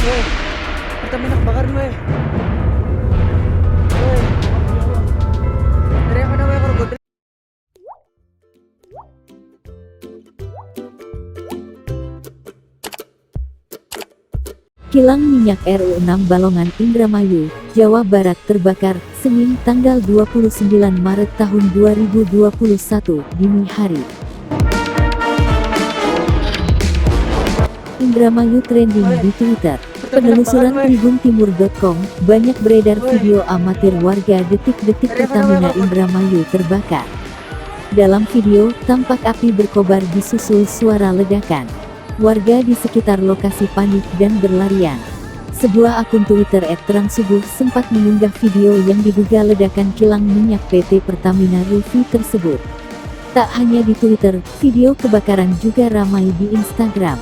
Weh, Pertamina kebakaran weh. Weh, dari apa namanya krokodil? Kilang minyak RU6 Balongan Indramayu, Jawa Barat terbakar, Senin tanggal 29 Maret tahun 2021, dini hari. Indramayu trending di Twitter. Penelusuran tribuntimur.com, banyak beredar video amatir warga detik-detik Pertamina Indramayu terbakar. Dalam video, tampak api berkobar disusul suara ledakan. Warga di sekitar lokasi panik dan berlarian. Sebuah akun Twitter @terangsubuh sempat mengunggah video yang diduga ledakan kilang minyak PT Pertamina Ruvi tersebut. Tak hanya di Twitter, video kebakaran juga ramai di Instagram.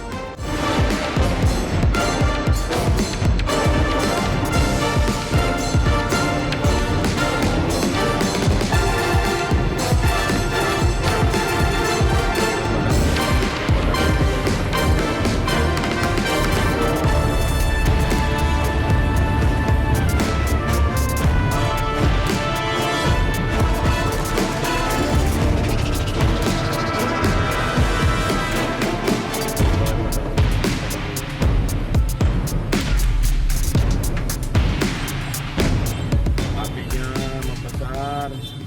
Apinya membesar.